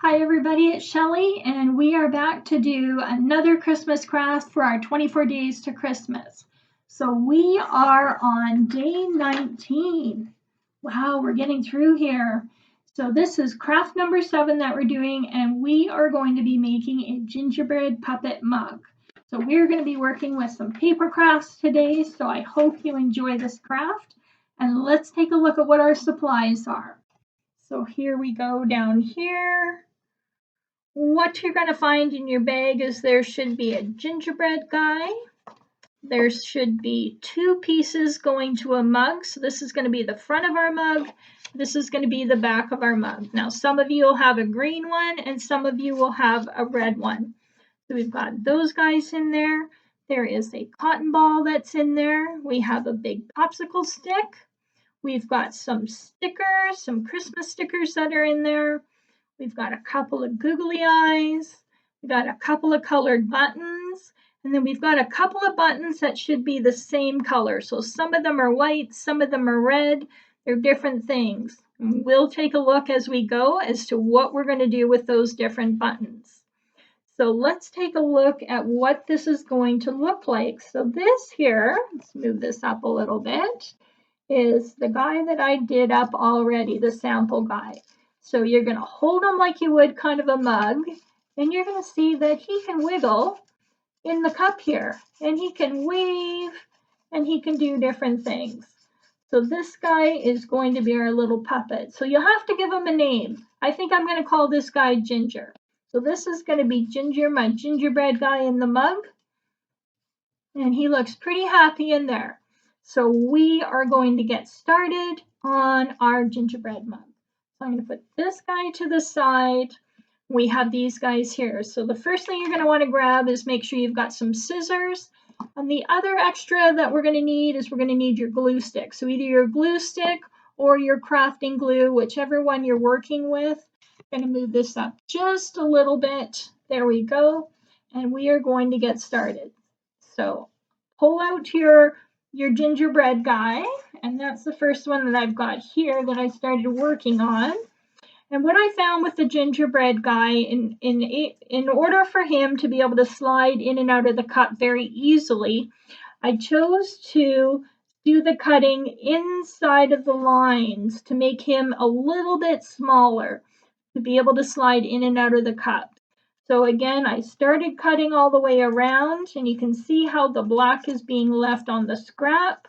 Hi everybody, it's Shelley and we are back to do another Christmas craft for our 24 days to Christmas. So we are on day 19. Wow, we're getting through here. So this is craft number 7 that we're doing, and we are going to be making a gingerbread puppet mug. So we're going to be working with some paper crafts today, so I hope you enjoy this craft. And let's take a look at what our supplies are. So here we go down here. What you're going to find in your bag is there should be a gingerbread guy. There should be 2 pieces going to a mug. So this is going to be the front of our mug. This is going to be the back of our mug. Now some of you will have a green one and some of you will have a red one. So we've got those guys in there. There is a cotton ball that's in there. We have a big popsicle stick. We've got some stickers, some Christmas stickers that are in there. We've got a couple of googly eyes. We've got a couple of colored buttons. And then we've got a couple of buttons that should be the same color. So some of them are white, some of them are red. They're different things. And we'll take a look as we go as to what we're going to do with those different buttons. So let's take a look at what this is going to look like. So this here, let's move this up a little bit, is the guy that I did up already, the sample guy. So you're going to hold him like you would kind of a mug, and you're going to see that he can wiggle in the cup here, and he can wave, and he can do different things. So this guy is going to be our little puppet. So you'll have to give him a name. I think I'm going to call this guy Ginger. So this is going to be Ginger, my gingerbread guy in the mug, and he looks pretty happy in there. So we are going to get started on our gingerbread mug. So I'm going to put this guy to the side. We have these guys here. So the first thing you're going to want to grab is make sure you've got some scissors. And the other extra that we're going to need is we're going to need your glue stick. So either your glue stick or your crafting glue, whichever one you're working with. I'm going to move this up just a little bit. There we go. And we are going to get started. So pull out your gingerbread guy, and that's the first one that I've got here that I started working on. And what I found with the gingerbread guy, in order for him to be able to slide in and out of the cup very easily, I chose to do the cutting inside of the lines to make him a little bit smaller to be able to slide in and out of the cup. So again, I started cutting all the way around, and you can see how the black is being left on the scrap.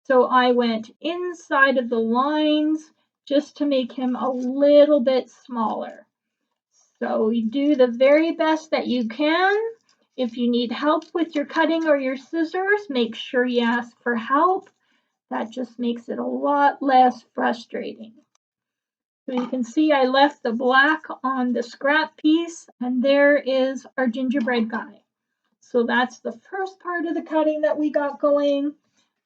So I went inside of the lines just to make him a little bit smaller. So you do the very best that you can. If you need help with your cutting or your scissors, make sure you ask for help. That just makes it a lot less frustrating. So you can see I left the black on the scrap piece, and there is our gingerbread guy. So that's the first part of the cutting that we got going.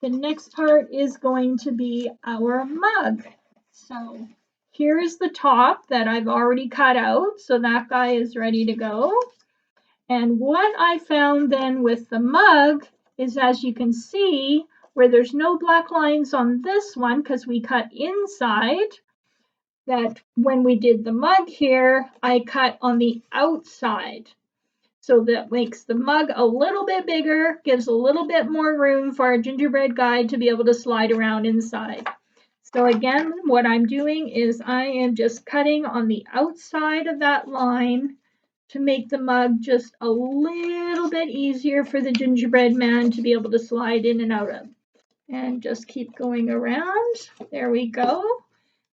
The next part is going to be our mug. So here is the top that I've already cut out. So that guy is ready to go. And what I found then with the mug is, as you can see, where there's no black lines on this one because we cut inside, that when we did the mug here, I cut on the outside. So that makes the mug a little bit bigger, gives a little bit more room for our gingerbread guy to be able to slide around inside. So again, what I'm doing is I am just cutting on the outside of that line to make the mug just a little bit easier for the gingerbread man to be able to slide in and out of. And just keep going around. There we go.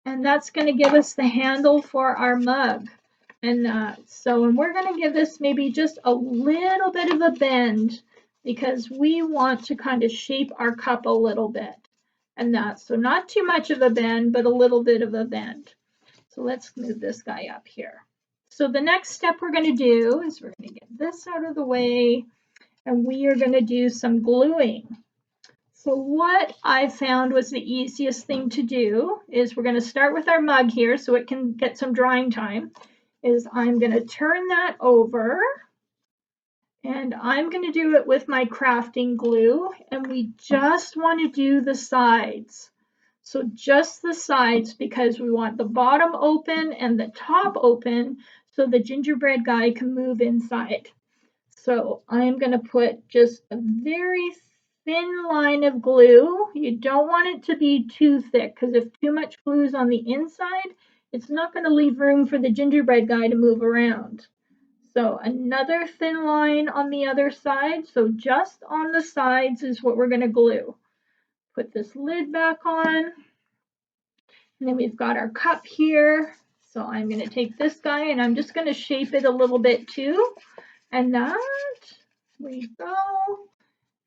And that's going to give us the handle for our mug. And we're going to give this maybe just a little bit of a bend because we want to kind of shape our cup a little bit. And so not too much of a bend, but a little bit of a bend. So let's move this guy up here. So the next step we're going to do is we're going to get this out of the way, and we are going to do some gluing. So what I found was the easiest thing to do is we're going to start with our mug here so it can get some drying time, is I'm going to turn that over, and I'm going to do it with my crafting glue, and we just want to do the sides. So just the sides, because we want the bottom open and the top open so the gingerbread guy can move inside. So I'm going to put just a very thin line of glue. You don't want it to be too thick, because if too much glue is on the inside, it's not going to leave room for the gingerbread guy to move around. So another thin line on the other side. So just on the sides is what we're going to glue. Put this lid back on. And then we've got our cup here. So I'm going to take this guy and I'm just going to shape it a little bit too. And that we go.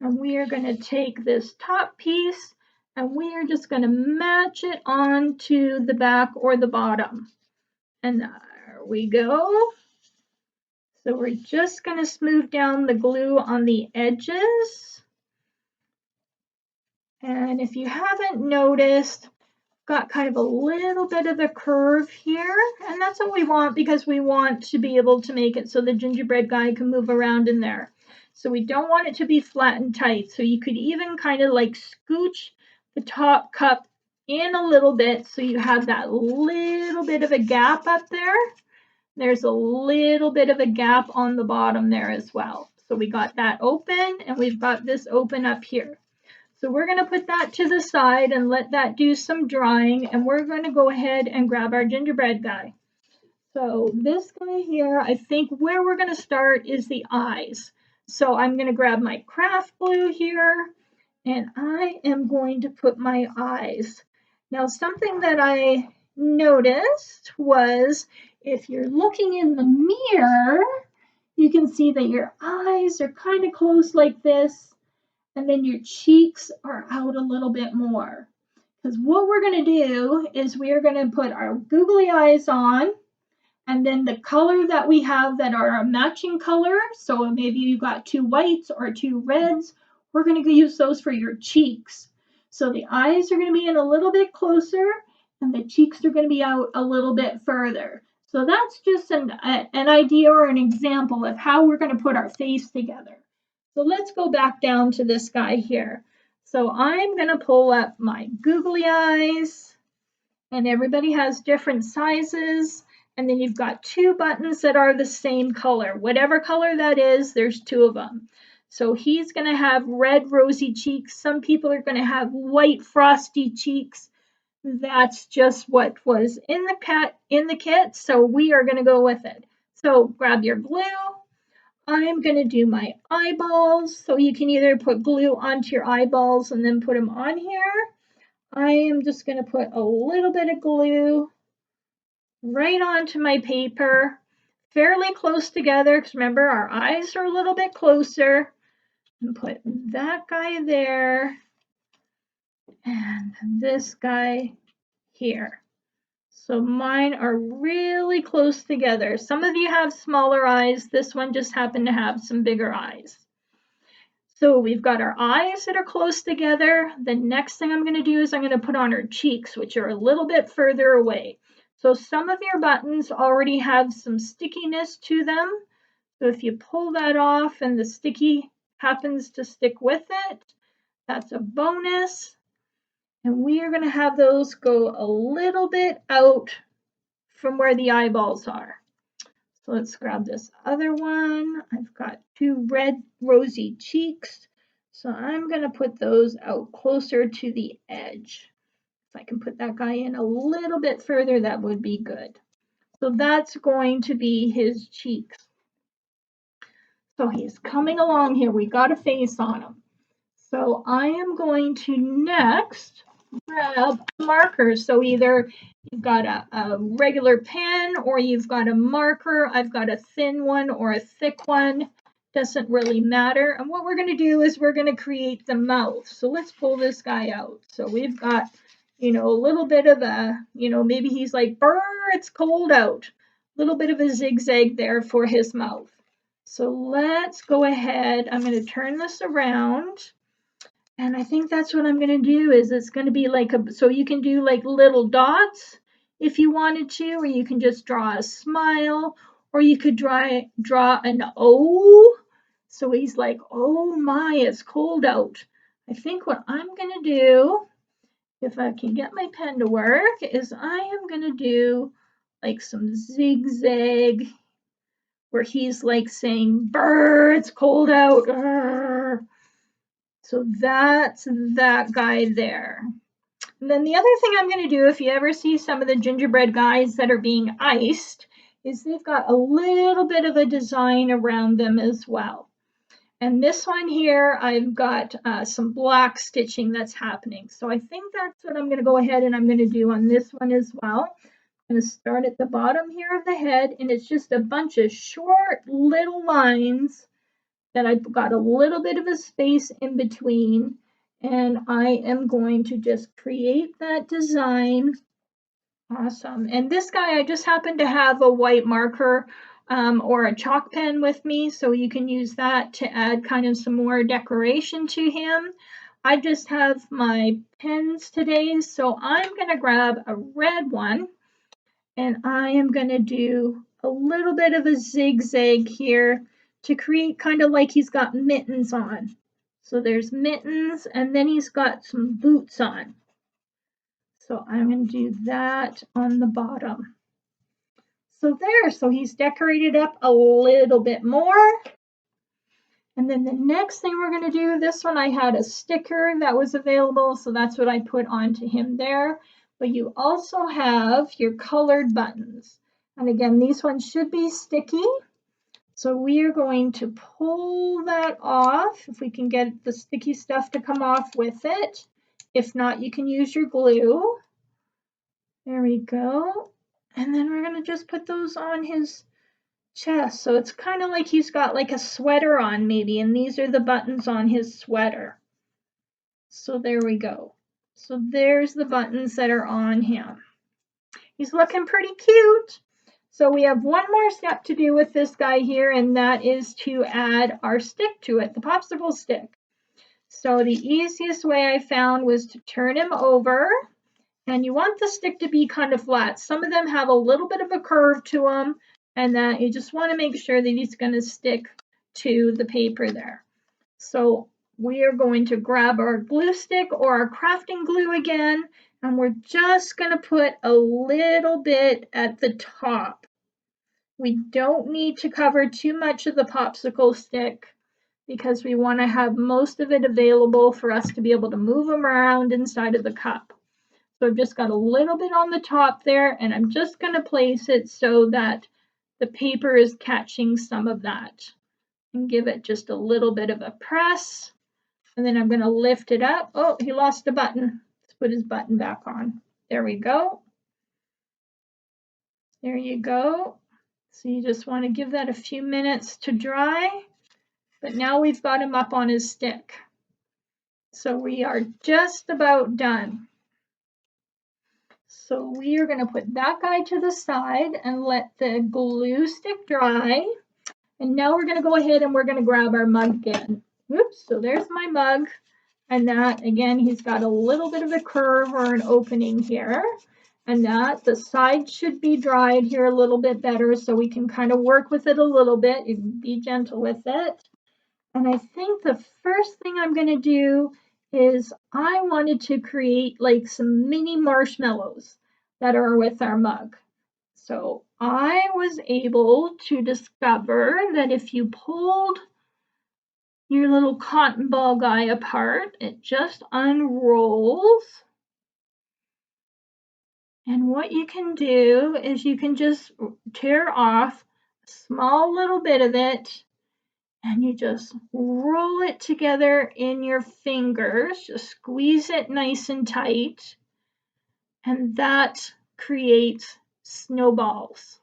And we are going to take this top piece and we are just going to match it onto the back or the bottom. And there we go. So we're just going to smooth down the glue on the edges. And if you haven't noticed, got kind of a little bit of a curve here, and that's what we want because we want to be able to make it so the gingerbread guy can move around in there. So we don't want it to be flat and tight. So you could even kind of like scooch the top cup in a little bit so you have that little bit of a gap up there. There's a little bit of a gap on the bottom there as well. So we got that open and we've got this open up here. So we're going to put that to the side and let that do some drying, and we're going to go ahead and grab our gingerbread guy. So this guy here, I think where we're going to start is the eyes. So I'm going to grab my craft glue here and I am going to put my eyes. Now something that I noticed was if you're looking in the mirror, you can see that your eyes are kind of close like this. And then your cheeks are out a little bit more. Because what we're going to do is we are going to put our googly eyes on, and then the color that we have that are a matching color, so maybe you've got 2 whites or 2 reds, we're going to use those for your cheeks. So the eyes are going to be in a little bit closer, and the cheeks are going to be out a little bit further. So that's just an idea or an example of how we're going to put our face together. So let's go back down to this guy here. So I'm going to pull up my googly eyes, and everybody has different sizes. And then you've got 2 buttons that are the same color. Whatever color that is, there's 2 of them. So he's going to have red rosy cheeks. Some people are going to have white frosty cheeks. That's just what was in the kit. So we are going to go with it. So grab your glue. I'm going to do my eyeballs, so you can either put glue onto your eyeballs and then put them on here. I am just going to put a little bit of glue right onto my paper, fairly close together, because remember our eyes are a little bit closer. And put that guy there and this guy here. So mine are really close together. Some of you have smaller eyes. This one just happened to have some bigger eyes. So we've got our eyes that are close together. The next thing I'm going to do is I'm going to put on our cheeks, which are a little bit further away. So some of your buttons already have some stickiness to them. So if you pull that off and the sticky happens to stick with it, that's a bonus. And we are going to have those go a little bit out from where the eyeballs are. So let's grab this other one. I've got 2 red rosy cheeks. So I'm going to put those out closer to the edge. If I can put that guy in a little bit further, that would be good. So that's going to be his cheeks. So he's coming along here. We got a face on him. So I am going to next grab markers. So either you've got a regular pen or you've got a marker. I've got a thin one or a thick one. Doesn't really matter. And what we're going to do is we're going to create the mouth. So let's pull this guy out. So we've got, a little bit of a, maybe he's like, brr, it's cold out. A little bit of a zigzag there for his mouth. So let's go ahead. I'm going to turn this around. And I think that's what I'm going to do is it's going to be like so you can do like little dots if you wanted to, or you can just draw a smile, or you could draw an O. So he's like, oh my, it's cold out. I think what I'm going to do if I can get my pen to work, is I am going to do like some zigzag where he's like saying, "Brr, it's cold out." Brr. So that's that guy there. And then the other thing I'm going to do, if you ever see some of the gingerbread guys that are being iced, is they've got a little bit of a design around them as well. And this one here, I've got some black stitching that's happening. So I think that's what I'm going to go ahead and I'm going to do on this one as well. I'm going to start at the bottom here of the head, and it's just a bunch of short little lines that I've got a little bit of a space in between. And I am going to just create that design. Awesome. And this guy, I just happen to have a white marker or a chalk pen with me, so you can use that to add kind of some more decoration to him. I just have my pens today, so I'm going to grab a red one, and I am going to do a little bit of a zigzag here to create kind of like he's got mittens on. So there's mittens, and then he's got some boots on. So I'm going to do that on the bottom. So there, so he's decorated up a little bit more. And then the next thing we're going to do, this one I had a sticker that was available, so that's what I put onto him there. But you also have your colored buttons. And again, these ones should be sticky. So we are going to pull that off, if we can get the sticky stuff to come off with it. If not, you can use your glue. There we go. And then we're going to just put those on his chest. So it's kind of like he's got like a sweater on maybe, and these are the buttons on his sweater. So there we go. So there's the buttons that are on him. He's looking pretty cute. So we have one more step to do with this guy here, and that is to add our stick to it, the popsicle stick. So the easiest way I found was to turn him over, and you want the stick to be kind of flat. Some of them have a little bit of a curve to them, and that you just want to make sure that he's going to stick to the paper there. So we are going to grab our glue stick or our crafting glue again, and we're just going to put a little bit at the top. We don't need to cover too much of the popsicle stick because we want to have most of it available for us to be able to move them around inside of the cup. So I've just got a little bit on the top there, and I'm just going to place it so that the paper is catching some of that. And give it just a little bit of a press. And then I'm going to lift it up. Oh, he lost a button. Let's put his button back on. There we go. There you go. So you just want to give that a few minutes to dry. But now we've got him up on his stick. So we are just about done. So we are going to put that guy to the side and let the glue stick dry. And now we're going to go ahead and we're going to grab our mug again. Oops, so there's my mug. And that, again, he's got a little bit of a curve or an opening here. And that the side should be dried here a little bit better so we can kind of work with it a little bit. You can be gentle with it. And I think the first thing I'm going to do is I wanted to create like some mini marshmallows that are with our mug. So I was able to discover that if you pulled your little cotton ball guy apart, it just unrolls. And what you can do is you can just tear off a small little bit of it, and you just roll it together in your fingers. Just squeeze it nice and tight, and that creates snowballs.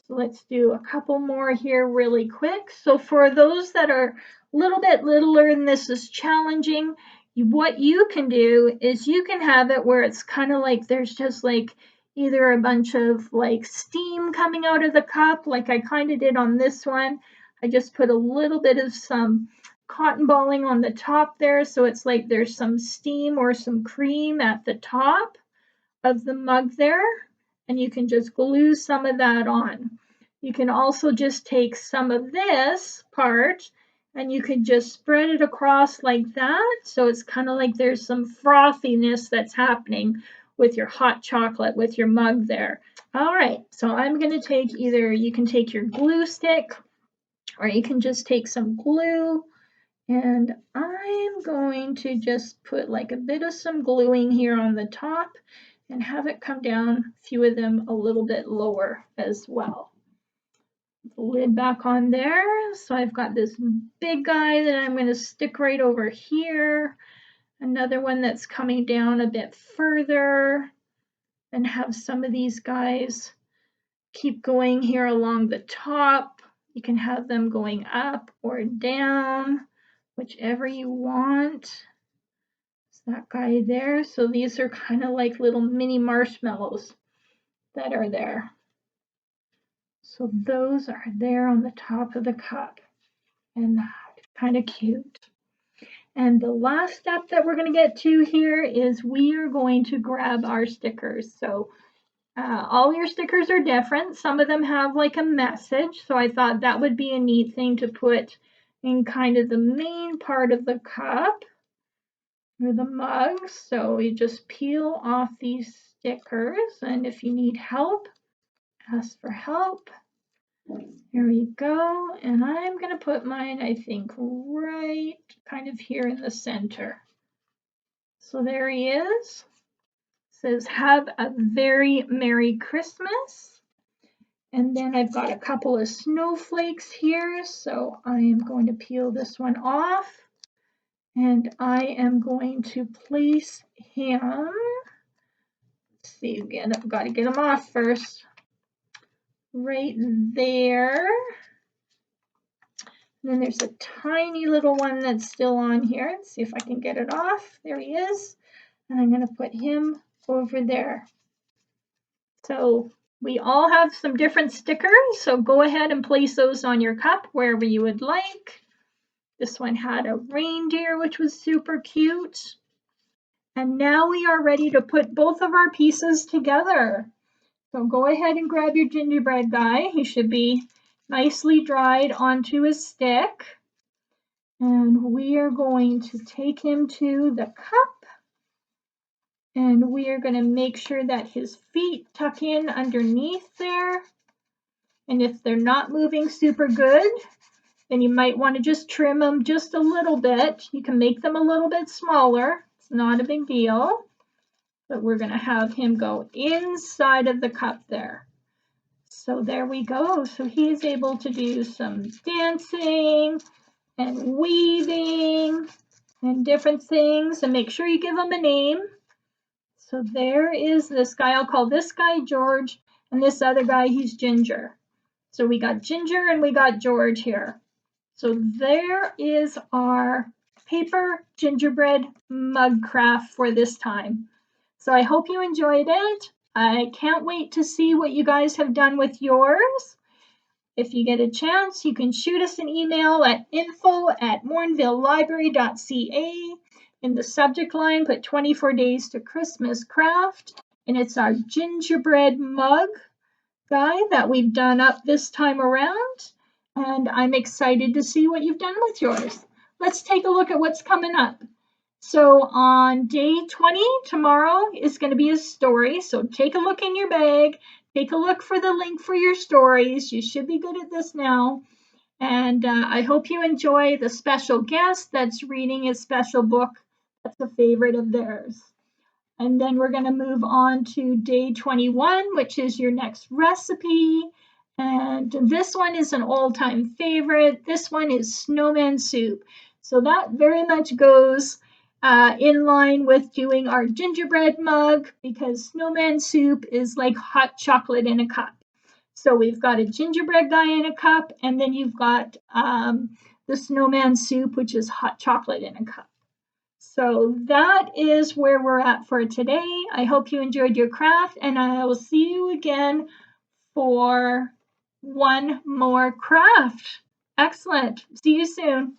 So let's do a couple more here really quick. So for those that are a little bit littler and this is challenging, what you can do is you can have it where it's kind of like there's just like either a bunch of like steam coming out of the cup, like I kind of did on this one. I just put a little bit of some cotton balling on the top there, so it's like there's some steam or some cream at the top of the mug there, and you can just glue some of that on. You can also just take some of this part And you could just spread it across like that. So it's kind of like there's some frothiness that's happening with your hot chocolate, with your mug there. All right, so I'm going to take either, you can take your glue stick or you can just take some glue, and I'm going to just put like a bit of some gluing here on the top and have it come down, a few of them a little bit lower as well. The lid back on there. So I've got this big guy that I'm going to stick right over here. Another one that's coming down a bit further, and have some of these guys keep going here along the top. You can have them going up or down, whichever you want. It's that guy there. So these are kind of like little mini marshmallows that are there. So those are there on the top of the cup, and kind of cute. And the last step that we're going to get to here is we are going to grab our stickers. So all your stickers are different. Some of them have like a message. So I thought that would be a neat thing to put in kind of the main part of the cup or the mug. So you just peel off these stickers. And if you need help, ask for help. Here we go. And I'm going to put mine, I think, right kind of here in the center. So there he is. Says, have a very Merry Christmas. And then I've got a couple of snowflakes here. So I am going to peel this one off. And I am going to place him. Let's see again. I've got to get him off first. Right there. And then there's a tiny little one that's still on here. Let's see if I can get it off. There he is. And I'm going to put him over there. So we all have some different stickers. So go ahead and place those on your cup wherever you would like. This one had a reindeer, which was super cute. And now we are ready to put both of our pieces together. So go ahead and grab your gingerbread guy. He should be nicely dried onto his stick. And we are going to take him to the cup. And we are going to make sure that his feet tuck in underneath there. And if they're not moving super good, then you might want to just trim them just a little bit. You can make them a little bit smaller. It's not a big deal. But we're going to have him go inside of the cup there. So there we go. So he's able to do some dancing and weaving and different things. And make sure you give him a name. So there is this guy. I'll call this guy George, and this other guy, he's Ginger. So we got Ginger and we got George here. So there is our paper gingerbread mug craft for this time. So I hope you enjoyed it. I can't wait to see what you guys have done with yours. If you get a chance, you can shoot us an email at info@morinvillelibrary.ca. In the subject line, put 24 days to Christmas craft. And it's our gingerbread mug guy that we've done up this time around. And I'm excited to see what you've done with yours. Let's take a look at what's coming up. So on day 20, tomorrow is going to be a story. So take a look in your bag. Take a look for the link for your stories. You should be good at this now. And I hope you enjoy the special guest that's reading a special book that's a favorite of theirs. And then we're going to move on to day 21, which is your next recipe. And this one is an all-time favorite. This one is snowman soup. So that very much goes in line with doing our gingerbread mug, because snowman soup is like hot chocolate in a cup. So we've got a gingerbread guy in a cup, and then you've got the snowman soup, which is hot chocolate in a cup. So that is where we're at for today. I hope you enjoyed your craft, and I will see you again for one more craft. Excellent. See you soon.